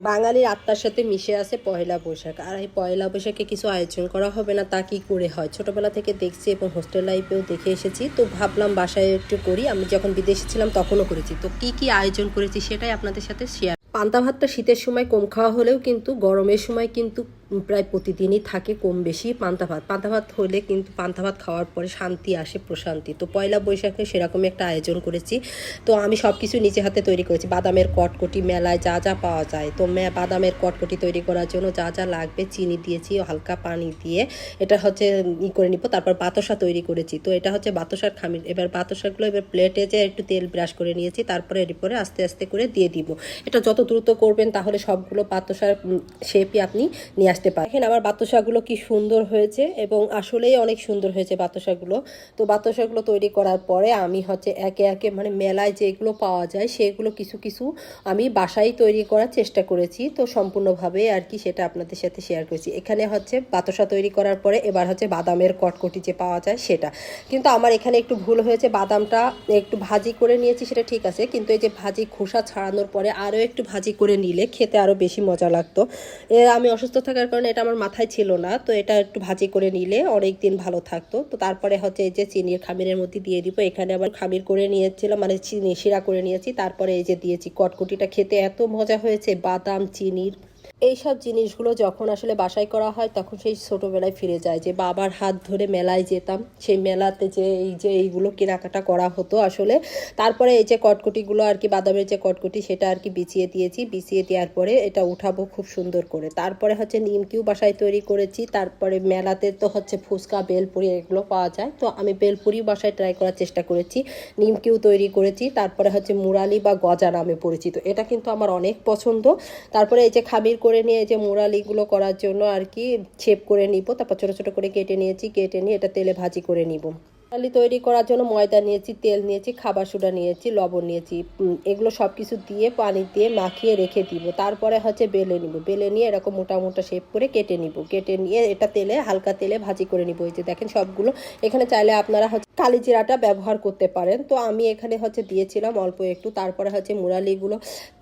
বাঙালির আত্মার সাথে মিশে আছে পয়লা বৈশাখ। আর এই পয়লা বৈশাখে কিছু আয়োজন করা হবে না তা কি করে হয়? ছোটবেলা থেকে দেখছি এবং হোস্টেল লাইফেও দেখে এসেছি, তো ভাবলাম বাসায় একটু করি। আমি যখন বিদেশে ছিলাম তখনও করেছি, তো কি কি আয়োজন করেছি সেটাই আপনাদের সাথে শেয়ার। পান্তা ভাতটা শীতের সময় কম খাওয়া হলেও কিন্তু গরমের সময় কিন্তু প্রায় প্রতিদিনই থাকে কম বেশি পান্তা ভাত হলে কিন্তু পান্তা ভাত খাওয়ার পরে শান্তি আসে, প্রশান্তি। তো পয়লা বৈশাখে সেরকমই একটা আয়োজন করেছি। তো আমি সব কিছু নিজে হাতে তৈরি করেছি। বাদামের কটকটি মেলায় যা যা পাওয়া যায়, তো বাদামের কটকটি তৈরি করার জন্য যা যা লাগবে চিনি দিয়েছি, হালকা পানি দিয়ে এটা হচ্ছে করে নিব। তারপর বাতাসা তৈরি করেছি, তো এটা হচ্ছে বাতাসার খামির। এবার বাতাসাগুলো এবার প্লেটে যে একটু তেল ব্রাশ করে নিয়েছি, তারপরে এর পরে আস্তে আস্তে করে দিয়ে দিব। এটা যত দ্রুত করবেন তাহলে সবগুলো বাতাসার শেপই আপনি নিয়ে আসতে পারেন। দেখেন আমার বাতাসাগুলো কি সুন্দর হয়েছে, এবং আসলেই অনেক সুন্দর হয়েছে বাতাসাগুলো। তো বাতাসাগুলো তৈরি করার পরে আমি হচ্ছে একে একে মানে মেলায় যেগুলো পাওয়া যায় সেগুলো কিছু কিছু আমি বাসায় তৈরি করার চেষ্টা করেছি। তো সম্পূর্ণভাবে আর কি সেটা আপনাদের সাথে শেয়ার করেছি। এখানে হচ্ছে বাতাসা তৈরি করার পরে এবার হচ্ছে বাদামের কটকটি যে পাওয়া যায় সেটা। কিন্তু আমার এখানে একটু ভুল হয়েছে, বাদামটা একটু ভাজি করে নিয়েছি সেটা ঠিক আছে, কিন্তু এই যে ভাজি খোসা ছাড়ানোর পরে আরও একটু ভাজি করে নিলে খেতে আরও বেশি মজা লাগতো। আমি অসুস্থ থাকার কারণে এটা আমার মাথায় ছিল না, তো এটা একটু ভাজি করে নিলে অনেক দিন ভালো থাকতো। তো তারপরে হচ্ছে এই যে চিনির খামিরের মধ্যে দিয়ে দিব। এখানে আবার খামির করে নিয়েছিলাম, মানে চিনি শিরা করে নিয়েছি। তারপরে এই যে দিয়েছি কটকটিটা, খেতে এত মজা হয়েছে। বাদাম চিনির এইসব জিনিসগুলো যখন আসলে বাসায় করা হয় তখন সেই ছোটোবেলায় ফিরে যায়, যে বাবার হাত ধরে মেলায় যেতাম, সেই মেলাতে যে এইগুলো কেনাকাটা করা হতো আসলে। তারপরে এই যে কটকটিগুলো আর কি, বাদামের যে কটকটি সেটা আর কি বিছিয়ে দিয়েছি। বিছিয়ে দেওয়ার পরে এটা উঠাবো খুব সুন্দর করে। তারপরে হচ্ছে নিমকিও বাসায় তৈরি করেছি। তারপরে মেলাতে তো হচ্ছে ফুচকা বেলপুরি এগুলো পাওয়া যায়, তো আমি বেলপুরি বাসায় ট্রাই করার চেষ্টা করেছি। নিমকিও তৈরি করেছি। তারপরে হচ্ছে মুরালি বা গজা নামে পরিচিত, এটা কিন্তু আমার অনেক পছন্দ। তারপরে এই যে খামির করে নিয়ে এই যে মুরালিগুলো করার জন্য আর কি শেপ করে নিব। তারপর ছোটো ছোটো করে কেটে নিয়েছি, কেটে নিয়ে এটা তেলে ভাজি করে নিব। মুরালি তৈরি করার জন্য ময়দা নিয়েছি, তেল নিয়েছি, খাবার সোডা নিয়েছি, লবণ নিয়েছি। এগুলো সব কিছু দিয়ে পানি দিয়ে মাখিয়ে রেখে দিব। তারপরে হচ্ছে বেলে নিব, বেলে নিয়ে এরকম মোটা মোটা শেপ করে কেটে নিব। কেটে নিয়ে এটা তেলে হালকা তেলে ভাজি করে নিব। এই যে দেখেন সবগুলো। এখানে চাইলে আপনারা হচ্ছে কালি জিরাটা ব্যবহার করতে পারেন, তো আমি এখানে হচ্ছে দিয়েছিলাম অল্প একটু। তারপরে হচ্ছে মুরালিগুলো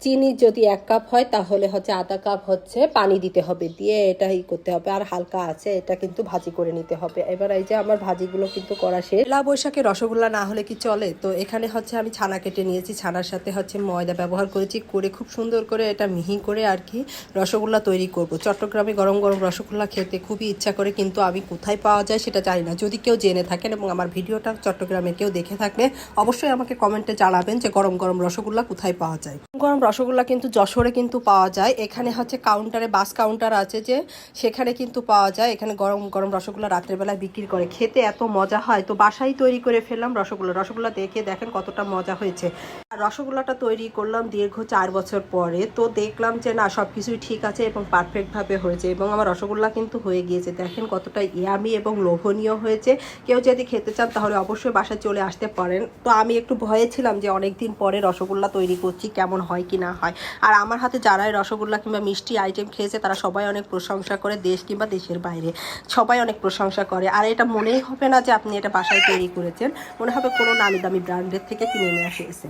চিনি যদি 1 কাপ হয় তাহলে হচ্ছে আধা কাপ হচ্ছে পানি দিতে হবে, দিয়ে এটা করতে হবে। আর হালকা আছে এটা কিন্তু ভাজি করে নিতে হবে। এবার এই যে আমার ভাজিগুলো কিন্তু করা শেষ। পয়লা বৈশাখে রসগোল্লা না হলে কি চলে? তো এখানে হচ্ছে আমি ছানা কেটে নিয়েছি, ছানার সাথে হচ্ছে ময়দা ব্যবহার করেছি, করে খুব সুন্দর করে এটা মিহি করে আর কি রসগোল্লা তৈরি করব। চট্টগ্রামে গরম গরম রসগোল্লা খেতে খুবই ইচ্ছা করে, কিন্তু আমি কোথায় পাওয়া যায় সেটা জানি না। যদি কেউ জেনে থাকেন এবং আমার ভিডিওটা চট্টগ্রামে কেউ দেখে থাকলে অবশ্যই আমাকে কমেন্টে জানাবেন যে গরম গরম রসগোল্লা কোথায় পাওয়া যায়। গরম রসগোল্লা কিন্তু যশোরে কিন্তু পাওয়া যায়। এখানে হচ্ছে কাউন্টারে, বাস কাউন্টার আছে যে, সেখানে কিন্তু পাওয়া যায়। এখানে গরম গরম রসগোল্লা রাত্রের বেলায় বিক্রি করে, খেতে এত মজা হয়। তো বাসায় তৈরি করে ফেললাম রসগোল্লা দেখে দেখেন কতটা মজা হয়েছে। আর রসগোল্লাটা তৈরি করলাম দীর্ঘ 4 বছর পরে। তো দেখলাম যে না, সব কিছুই ঠিক আছে এবং পারফেক্টভাবে হয়েছে, এবং আমার রসগোল্লা কিন্তু হয়ে গিয়েছে। দেখেন কতটা ইয়ামি এবং লোভনীয় হয়েছে। কেউ যদি খেতে চান তাহলে অবশ্যই বাসায় চলে আসতে পারেন। তো আমি একটু ভয়ে ছিলাম যে অনেকদিন পরে রসগোল্লা তৈরি করছি, কেমন হয় কি না হয়। আর আমার হাতে যারাই রসগোল্লা কিংবা মিষ্টি আইটেম খেয়েছে তারা সবাই অনেক প্রশংসা করে, দেশ কিংবা দেশের বাইরে সবাই অনেক প্রশংসা করে। আর এটা মনেই হবে না যে আপনি এটা বাসায় তৈরি করেছেন, মনে হবে কোনো নামি দামি ব্র্যান্ডের থেকে কিনে নিয়ে এসেছে।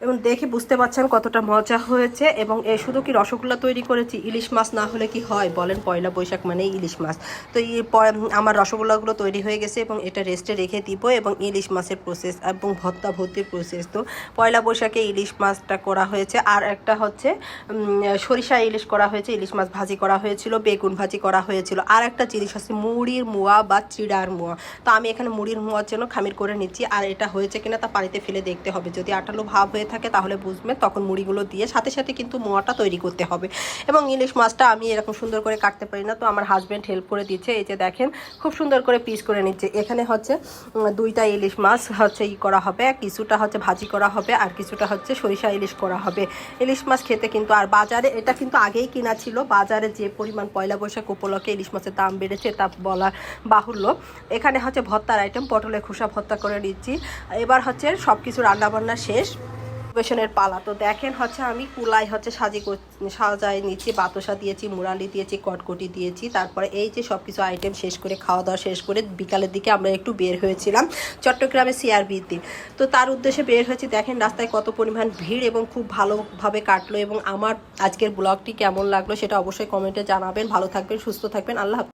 এবং দেখে বুঝতে পারছেন কতটা মজা হয়েছে। এবং শুধু কি রসগোল্লা তৈরি করেছি, ইলিশ মাছ না হলে কি হয় বলেন? পয়লা বৈশাখ মানে ইলিশ মাছ। তো আমার রসগোল্লাগুলো তৈরি হয়ে গেছে এবং এটা রেস্টে রেখে দিব। এবং ইলিশ মাছের প্রসেস এবং ভর্তা ভর্তির প্রসেস, তো পয়লা বৈশাখে ইলিশ মাছটা করা হয়েছে। আর একটা হচ্ছে সরিষা ইলিশ করা হয়েছে, ইলিশ মাছ ভাজি করা হয়েছিল, বেগুন ভাজি করা হয়েছিল। আর একটা জিনিস হচ্ছে মুড়ির মোয়া বা চিড়ার মোয়া। তো আমি এখানে মুড়ির মোয়ার জন্য খামির করে নিচ্ছি। আর এটা হয়েছে কিনা তা পানিতে ফেলে দেখতে হবে, যদি আঠালো ভাব হয়ে থাকে তাহলে বুঝবেন, তখন মুড়িগুলো দিয়ে সাথে সাথে কিন্তু মোয়াটা তৈরি করতে হবে। এবং ইলিশ মাছটা আমি এরকম সুন্দর করে কাটতে পারি না, তো আমার হাজব্যান্ড হেল্প করে দিচ্ছে। এই যে দেখেন খুব সুন্দর করে পিস করে নিচ্ছে। এখানে হচ্ছে 2টা ইলিশ মাছ হচ্ছে করা হবে, কিছুটা হচ্ছে ভাজি করা হবে আর কিছুটা হচ্ছে সরিষা ইলিশ করা হবে। ইলিশ মাছ খেতে কিন্তু, আর বাজারে এটা কিন্তু আগেই কিনা ছিল, বাজারে যে পরিমাণ পয়লা বৈশাখ উপলক্ষে ইলিশ মাছের দাম বেড়েছে তা বলা বাহুল্য। এখানে হচ্ছে ভর্তার আইটেম, পটলের খোসা ভর্তা করে নিচ্ছি। এবার হচ্ছে সব কিছু রান্নাবান্না শেষ। পরিবেশনের পালা। তো দেখেন হচ্ছে আমি কুলাই হচ্ছে সাজাই নিচ্ছি, বাতাসা দিয়েছি, মুরালি দিয়েছি, কটকটি দিয়েছি। তারপরে এই যে সব কিছু আইটেম শেষ করে, খাওয়া দাওয়া শেষ করে বিকালের দিকে আমরা একটু বের হয়েছিলাম চট্টগ্রামে সিআরবির দিন। তো তার উদ্দেশ্যে বের হয়েছি। দেখেন রাস্তায় কত পরিমাণ ভিড় এবং খুব ভালোভাবে কাটলো। এবং আমার আজকের ব্লগটি কেমন লাগলো সেটা অবশ্যই কমেন্টে জানাবেন। ভালো থাকবেন, সুস্থ থাকবেন, আল্লাহ হাফেজ।